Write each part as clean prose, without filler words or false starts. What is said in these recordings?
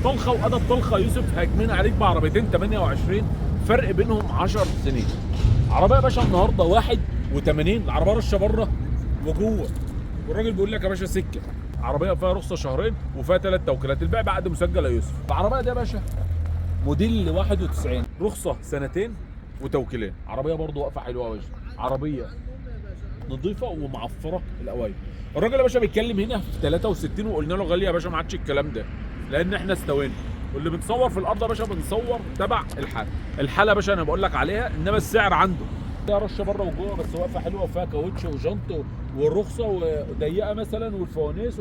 الطلخه وادى الطلخه يوسف هاجمين عليك بعربيتين 28 فرق بينهم 10 سنين. عربيه يا باشا النهارده 81، العربيه رشه بره وجوه، والراجل بيقول لك يا باشا سكه. عربيه فيها رخصه شهرين وفيها 3 توكيلات، البيع بعد مسجل يا يوسف. العربيه دي يا باشا موديل 91، رخصه سنتين وتوكيلين. عربيه برضو واقفه حلوه يا باشا، عربيه نظيفه ومعفره الاوائل. الراجل يا باشا بيتكلم هنا في 63 وقلنا له غاليه يا باشا، ما عادش الكلام ده لان احنا استوينا، واللي بنصور في الارض يا باشا بنصور تبع الحاله. الحاله يا باشا انا بقول لك عليها، انما السعر عنده ده رشه بره وجوه، بس واقفه حلوه وفيها كاوتش وجنط والرخصه وضيقه مثلا والفوانيس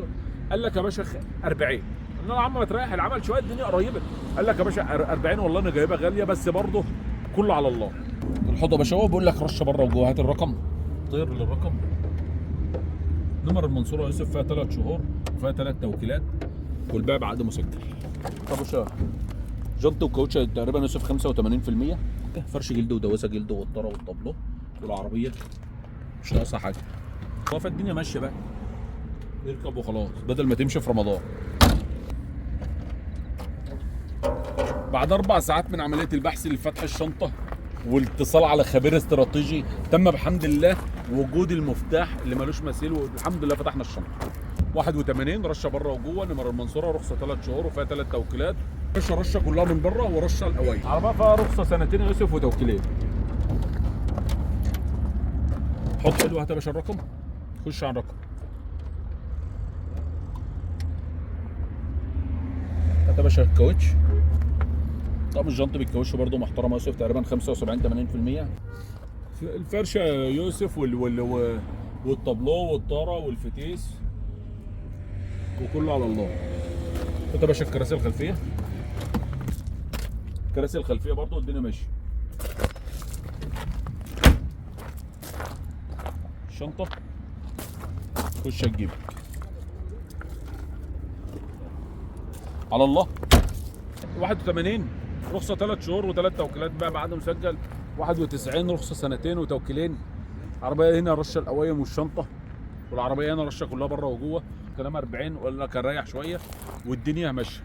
قال لك يا باشا 40. قلنا له يا عم ما تريح العمل شويه الدنيا قريبه. قال لك يا باشا 40 والله انا جايبها غاليه، بس برضه كله على الله. الحوض يا باشا هو بيقول لك رشه بره وجوه، هات الرقم، طير للرقم. نمر المنصوره يا يوسف فيها 3 شهور وفيها 3 توكيلات والبيع بعقد مسجل. طب يا باشا جنط وكاوتش تقريبا يوسف 85%، فرش جلد ودواسه جلد والطاره والطابلو، والعربيه مش ناقصها حاجه. واقفه الدنيا ماشيه بقى، اركب وخلاص بدل ما تمشي في رمضان. بعد 4 ساعات من عمليه البحث لفتح الشنطه والاتصال على خبير استراتيجي تم بحمد الله وجود المفتاح اللي ملوش مثيل، والحمد لله فتحنا الشنطه. 81 رشه بره وجوه، نمر المنصوره، رخصه 3 شهور وفيها 3 توكيلات. رشه كلها من بره ورشه الاوائل. عربيه فيها رخصه سنتين يا يوسف وتوكيلين. حط حلو، هات يا باشا الرقم، خش على الرقم. هات يا باشا الكاوتش. طقم الجنط بالكاوتش برده محترم يا يوسف، تقريبا 75 80%. الفرشه يا يوسف والطابلو والطاره والفتيس وكله على الله. هات يا باشا الكراسي الخلفيه، الكراسي الخلفيه برده الدنيا ماشيه. الشنطه خش تجيبك على الله. 81 رخصه 3 شهور و3 توكيلات بقى بعد مسجل. 91 رخصه سنتين وتوكيلين. عربيه هنا رشه القوايم والشنطه، والعربيه هنا رشه كلها بره وجوه. كلام 40 ولا كان رايح شويه والدنيا ماشيه.